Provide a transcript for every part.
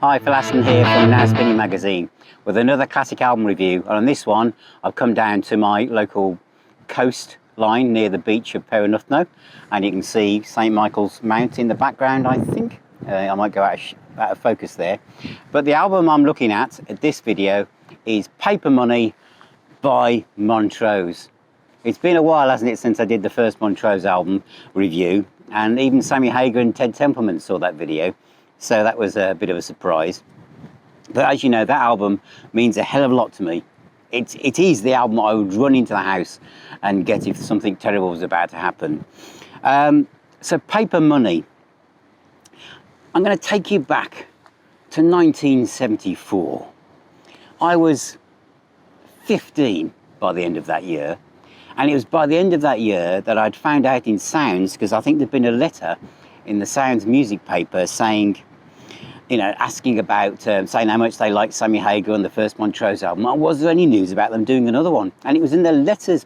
Hi, Phil Aston here from Now Spinning Magazine with another classic album review. And on this one, I've come down to my local coastline near the beach of Perthnuthno, and you can see St Michael's Mount in the background, I think. I might go out of focus there. But the album I'm looking at this video is Paper Money by Montrose. It's been a while, hasn't it, since I did the first Montrose album review, and even Sammy Hagar and Ted Templeman saw that video. So that was a bit of a surprise. But as you know, that album means a hell of a lot to me. It is the album I would run into the house and get if something terrible was about to happen. So Paper Money. I'm going to take you back to 1974. I was 15 by the end of that year. And it was by the end of that year that I'd found out in Sounds, because I think there'd been a letter in the Sounds music paper saying, asking about, saying how much they liked Sammy Hagar and the first Montrose album. Was there any news about them doing another one? And it was in the letters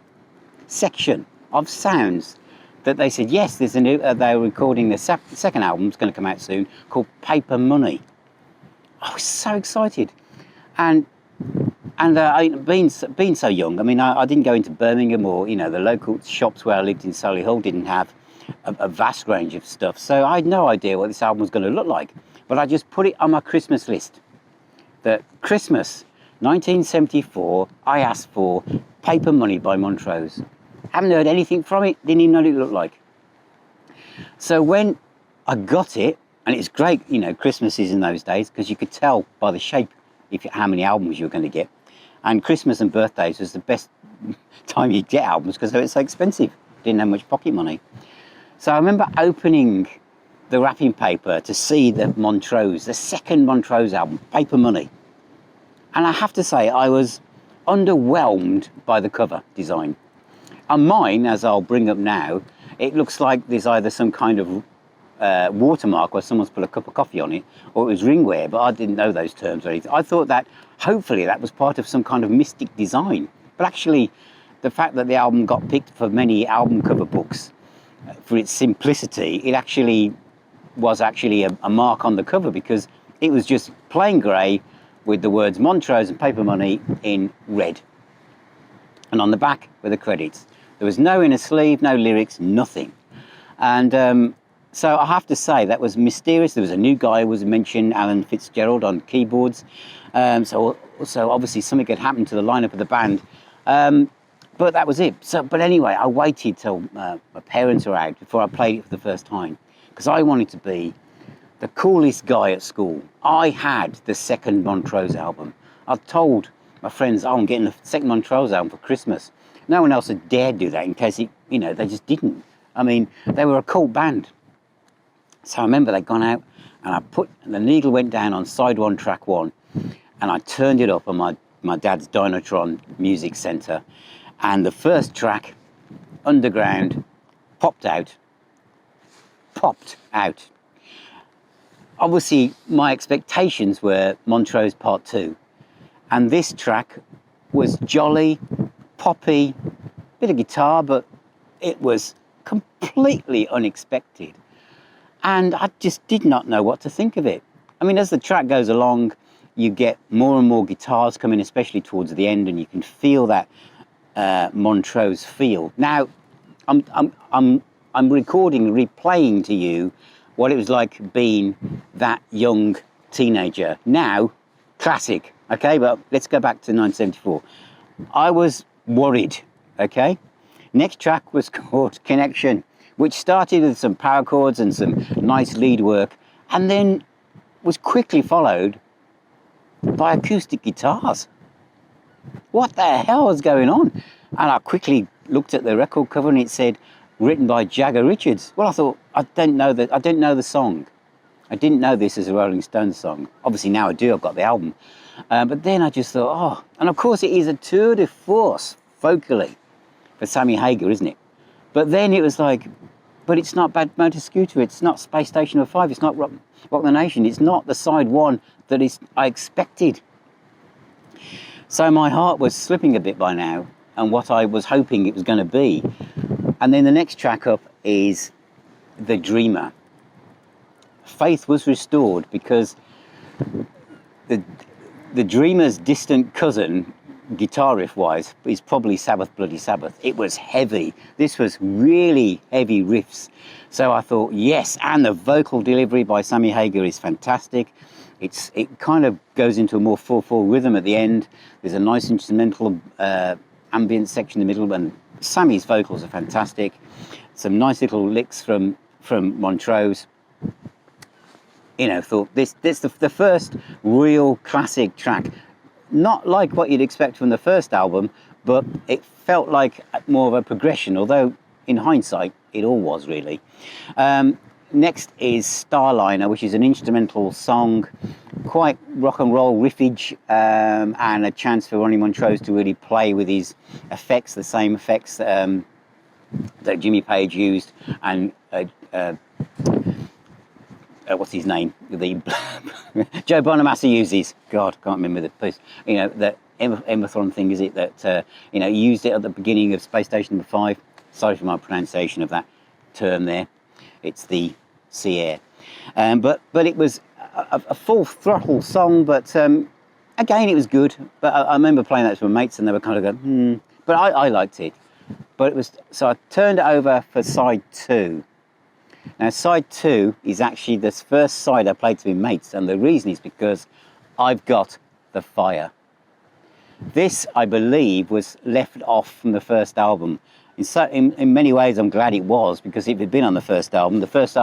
section of Sounds that they said, yes, there's a new, they were recording the second album, it's going to come out soon, called Paper Money. I was so excited. And being so young, I mean, I didn't go into Birmingham or, the local shops where I lived in Solihull didn't have a vast range of stuff. So I had no idea what this album was going to look like. But I just put it on my Christmas list. That Christmas 1974, I asked for Paper Money by Montrose. Haven't heard anything from it, didn't even know what it looked like. So when I got it, and it's great, Christmases in those days, because you could tell by the shape how many albums you were going to get. And Christmas and birthdays was the best time you'd get albums because they were so expensive. Didn't have much pocket money. So I remember opening the wrapping paper to see the second Montrose album, Paper Money. And I have to say, I was underwhelmed by the cover design. And mine, as I'll bring up now, it looks like there's either some kind of watermark where someone's put a cup of coffee on it, or it was ringware, but I didn't know those terms or anything. I thought that hopefully that was part of some kind of mystic design. But actually, the fact that the album got picked for many album cover books for its simplicity, it actually was a mark on the cover, because it was just plain grey with the words Montrose and Paper Money in red. And on the back were the credits. There was no inner sleeve, no lyrics, nothing. And so I have to say that was mysterious. There was a new guy who was mentioned, Alan Fitzgerald, on keyboards. So obviously something had happened to the lineup of the band. But that was it. But anyway, I waited till my parents were out before I played it for the first time, because I wanted to be the coolest guy at school. I had the second Montrose album. I told my friends, I'm getting the second Montrose album for Christmas. No one else had dared do that in case they just didn't. I mean, they were a cult band. So I remember they'd gone out, and the needle went down on side one, track one, and I turned it up on my dad's Dynatron music centre, and the first track, Underground, popped out. Obviously, my expectations were Montrose Part 2, and this track was jolly, poppy, bit of guitar, but it was completely unexpected. And I just did not know what to think of it. I mean, as the track goes along, you get more and more guitars coming, especially towards the end, and you can feel that Montrose feel. Now, I'm replaying to you what it was like being that young teenager. Now, classic, okay? But let's go back to 1974. I was worried, okay? Next track was called Connection, which started with some power chords and some nice lead work, and then was quickly followed by acoustic guitars. What the hell was going on? And I quickly looked at the record cover, and it said, written by Jagger Richards. Well, I thought, I didn't know the song. I didn't know this as a Rolling Stones song. Obviously now I do, I've got the album. But then I just thought, and of course it is a tour de force, vocally, for Sammy Hagar, isn't it? But then it was like, but it's not Bad Motor Scooter, it's not Space Station 05, it's not Rock the Nation, it's not the side one that I expected. So my heart was slipping a bit by now, and what I was hoping it was going to be. And then the next track up is The Dreamer. Faith was restored, because the Dreamer's distant cousin, guitar riff wise, is probably Sabbath Bloody Sabbath. It was heavy. This was really heavy riffs. So I thought, yes, and the vocal delivery by Sammy Hagar is fantastic. It kind of goes into a more 4/4 rhythm at the end. There's a nice instrumental ambient section in the middle, and Sammy's vocals are fantastic. Some nice little licks from Montrose. You know, thought this the first real classic track, not like what you'd expect from the first album, but it felt like more of a progression, although in hindsight it all was really. Next is Starliner, which is an instrumental song, quite rock and roll riffage, and a chance for Ronnie Montrose to really play with his effects, the same effects that Jimmy Page used, and what's his name? The Joe Bonamassa uses. God, can't remember the place. You know, the Emmathon thing, is it, that you know, used it at the beginning of Space Station No. 5. Sorry for my pronunciation of that term there. It's the sea air. But it was a full throttle song, but again, it was good. But I remember playing that to my mates and they were kind of going, But I liked it. But it was, so I turned it over for side 2. Now, side 2 is actually this first side I played to my mates, and the reason is because I've got the fire. This, I believe, was left off from the first album. In many ways, I'm glad it was, because if it had been on the first album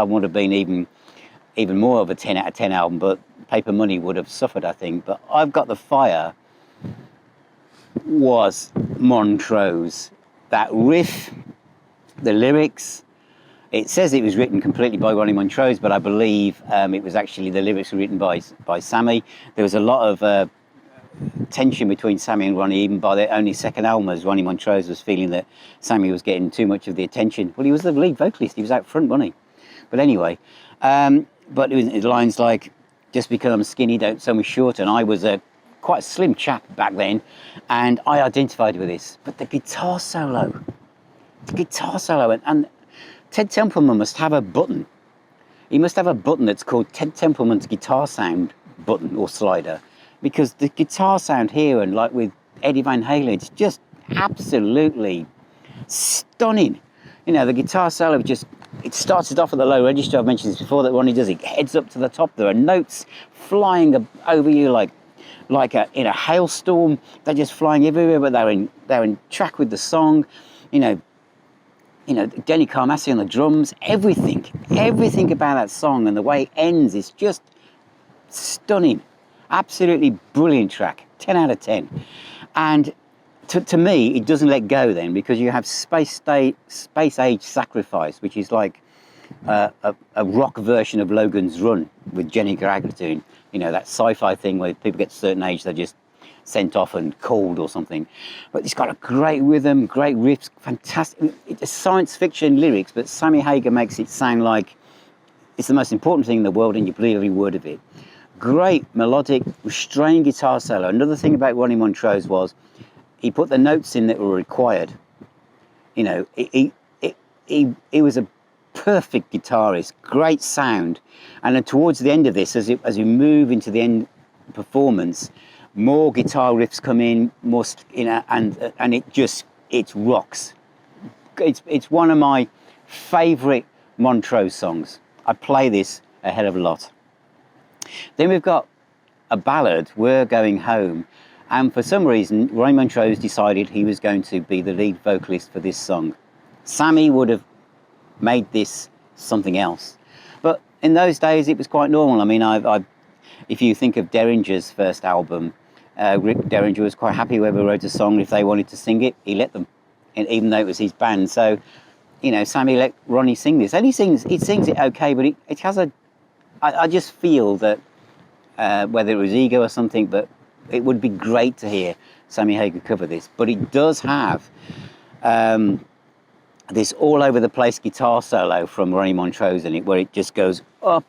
would have been even more of a 10 out of 10 album, but Paper Money would have suffered, I think. But I've Got the Fire was Montrose. That riff, the lyrics, it says it was written completely by Ronnie Montrose, but I believe it was actually, the lyrics were written by Sammy. There was a lot of tension between Sammy and Ronnie, even by their only second album, as Ronnie Montrose was feeling that Sammy was getting too much of the attention. Well, he was the lead vocalist, he was out front, wasn't he? But anyway, but it was lines like, just because I'm skinny, don't sell me short, and I was quite a slim chap back then, and I identified with this. But the guitar solo, and Ted Templeman must have a button. He must have a button that's called Ted Templeman's guitar sound button or slider, because the guitar sound here, and like with Eddie Van Halen, it's just absolutely stunning. You know, the guitar solo just, it starts it off at the low register. I've mentioned this before, that Ronnie does, it heads up to the top. There are notes flying over you like in a hailstorm. They're just flying everywhere, but they're in track with the song. You know, Denny Carmassi on the drums, everything about that song and the way it ends is just stunning. Absolutely brilliant track, 10 out of 10. And to me, it doesn't let go then, because you have Space Age Sacrifice, which is like a rock version of Logan's Run with Jenny Garagatoon. You know, that sci-fi thing where people get to a certain age, they're just sent off and cold or something. But it's got a great rhythm, great riffs, fantastic. It's science fiction lyrics, but Sammy Hagar makes it sound like it's the most important thing in the world, and you believe every word of it. Great melodic, restrained guitar solo. Another thing about Ronnie Montrose was he put the notes in that were required. You know, he was a perfect guitarist, great sound. And then towards the end of this, as we move into the end performance, more guitar riffs come in, more, you know, and it rocks. It's one of my favourite Montrose songs. I play this a hell of a lot. Then we've got a ballad, We're Going Home, and for some reason Ronnie Montrose decided he was going to be the lead vocalist for this song. Sammy would have made this something else, but in those days it was quite normal. I mean, if you think of Derringer's first album, Rick Derringer was quite happy whoever wrote a song, if they wanted to sing it, he let them, and even though it was his band. So, you know, Sammy let Ronnie sing this, and he sings it okay, but it has a, I just feel that whether it was ego or something, but it would be great to hear Sammy Hagar cover this. But it does have this all over the place guitar solo from Ronnie Montrose in it, where it just goes up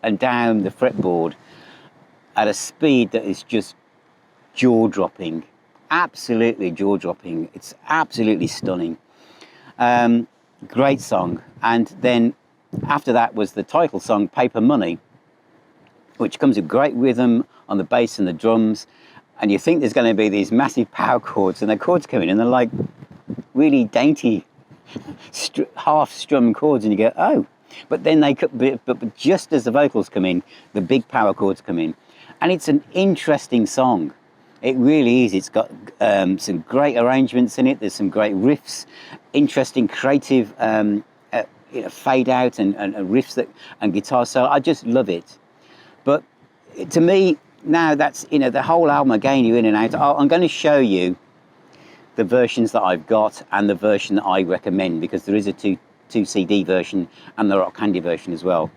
and down the fretboard at a speed that is just jaw-dropping, absolutely jaw-dropping. It's absolutely stunning. Great song. And then after that was the title song, Paper Money. which comes with great rhythm on the bass and the drums, and you think there's going to be these massive power chords, and the chords come in and they're like really dainty half strum chords, and you go, oh. But then but just as the vocals come in, the big power chords come in, and it's an interesting song. It really is. It's got some great arrangements in it. There's some great riffs, interesting creative fade out and riffs and guitar solo. I just love it. But to me now, that's the whole album. Again, you're in and out. I'm going to show you the versions that I've got and the version that I recommend, because there is a two CD version and the Rock Candy version as well.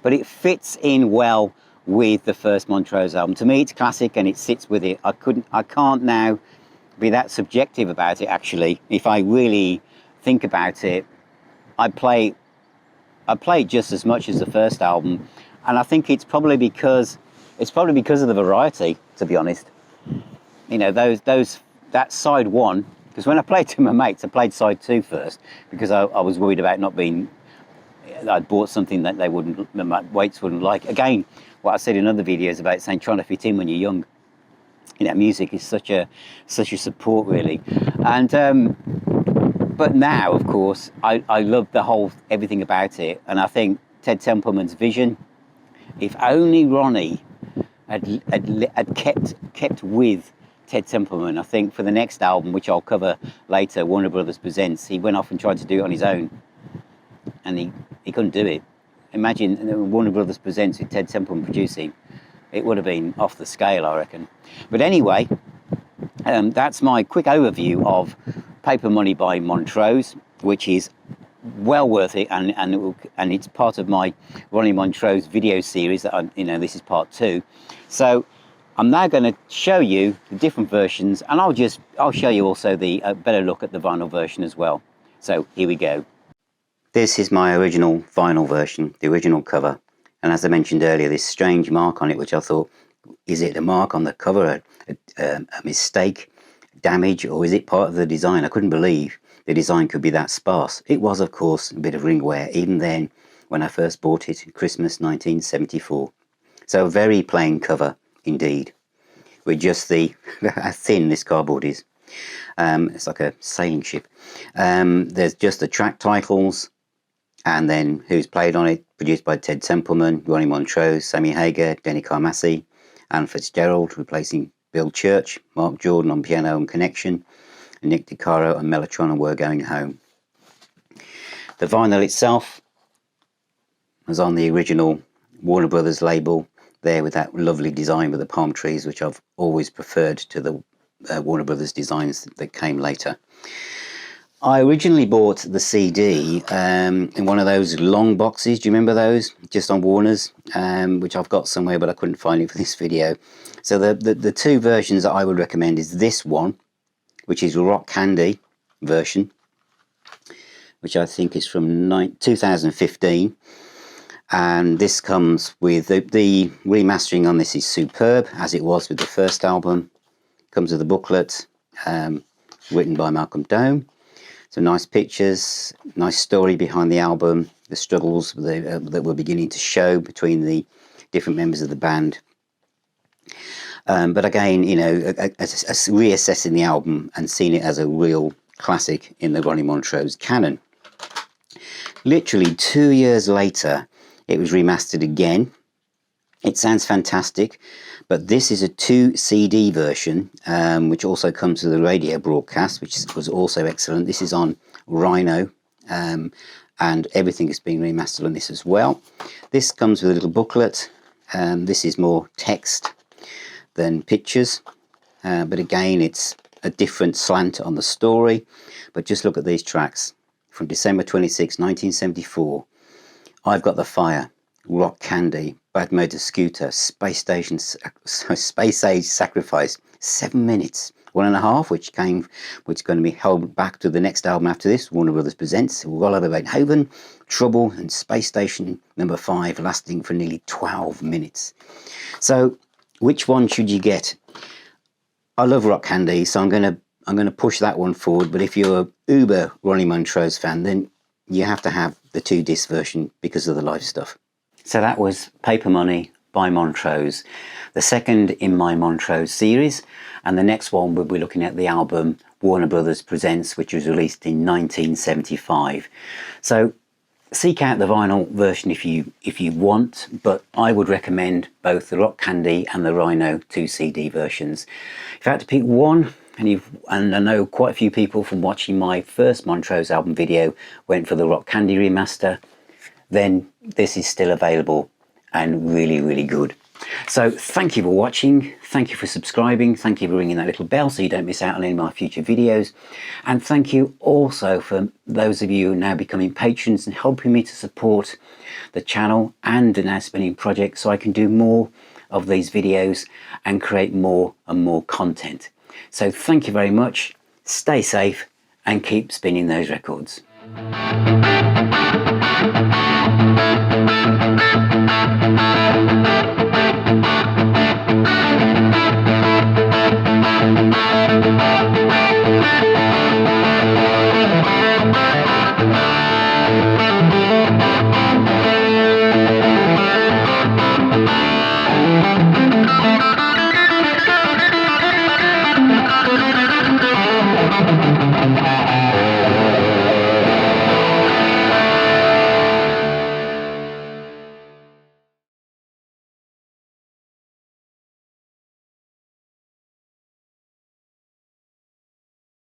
But it fits in well with the first Montrose album. To me, it's classic and it sits with it. I can't now be that subjective about it. Actually, if I really think about it, I play just as much as the first album, and I think it's probably because of the variety. To be honest, that side one. Because when I played to my mates, I played side 2 first, because I was worried about not being. I'd bought something that my mates wouldn't like. Again, what I said in other videos about saying trying to fit in when you're young. Music is such a support, really. And but now, of course, I love everything about it, and I think Ted Templeman's vision. If only Ronnie had kept with Ted Templeman, I think for the next album, which I'll cover later, Warner Brothers Presents, he went off and tried to do it on his own, and he couldn't do it. Imagine Warner Brothers Presents with Ted Templeman producing. It would have been off the scale, I reckon. But anyway, that's my quick overview of Paper Money by Montrose, which is well worth it, and it's part of my Ronnie Montrose video series that this is part 2. So I'm now going to show you the different versions, and I'll show you also the better look at the vinyl version as well. So here we go. This is my original vinyl version, the original cover. And as I mentioned earlier, this strange mark on it, which I thought, is it a mark on the cover, a mistake, damage, or is it part of the design? I couldn't believe the design could be that sparse. It was, of course, a bit of ring wear, even then, when I first bought it in Christmas 1974. So a very plain cover indeed, with just how thin this cardboard is. It's like a sailing ship. There's just the track titles, and then who's played on it. Produced by Ted Templeman, Ronnie Montrose, Sammy Hagar, Denny Carmassi, and Fitzgerald, replacing Bill Church, Mark Jordan on piano and connection, and Nick DiCaro on mellotron and We're Going Home. The vinyl itself was on the original Warner Brothers label, there with that lovely design with the palm trees, which I've always preferred to the Warner Brothers designs that came later. I originally bought the CD in one of those long boxes. Do you remember those? Just on Warner's, which I've got somewhere, but I couldn't find it for this video. So the two versions that I would recommend is this one, which is Rock Candy version, which I think is from 2015. And this comes with the remastering on this is superb, as it was with the first album. Comes with a booklet written by Malcolm Dome. So nice pictures, nice story behind the album, the struggles that were beginning to show between the different members of the band. But again, reassessing the album and seeing it as a real classic in the Ronnie Montrose canon. Literally 2 years later, it was remastered again. It sounds fantastic, but this is a 2 CD version, which also comes with a radio broadcast, which was also excellent. This is on Rhino, and everything is being remastered on this as well. This comes with a little booklet. This is more text than pictures, but again, it's a different slant on the story. But just look at these tracks. From December 26, 1974, I've Got the Fire, Rock Candy, Bad Motor Scooter, Space Age Sacrifice, 7 minutes, 1.5, which is going to be held back to the next album after this, Warner Brothers Presents, Roll Over Beethoven, Trouble, and Space Station number 5, lasting for nearly 12 minutes. So, which one should you get? I love Rock Candy, so I'm going to push that one forward. But if you're an uber Ronnie Montrose fan, then you have to have the 2-disc version because of the live stuff. So that was Paper Money by Montrose, the second in my Montrose series, and the next one we'll be looking at the album Warner Brothers Presents, which was released in 1975. So seek out the vinyl version if you want, but I would recommend both the Rock Candy and the Rhino 2 CD versions. If I had to pick one, and I know quite a few people from watching my first Montrose album video went for the Rock Candy remaster, then this is still available and really, really good. So thank you for watching, thank you for subscribing, thank you for ringing that little bell so you don't miss out on any of my future videos, and thank you also for those of you who are now becoming patrons and helping me to support the channel and the Now Spinning project so I can do more of these videos and create more and more content. So thank you very much, stay safe and keep spinning those records.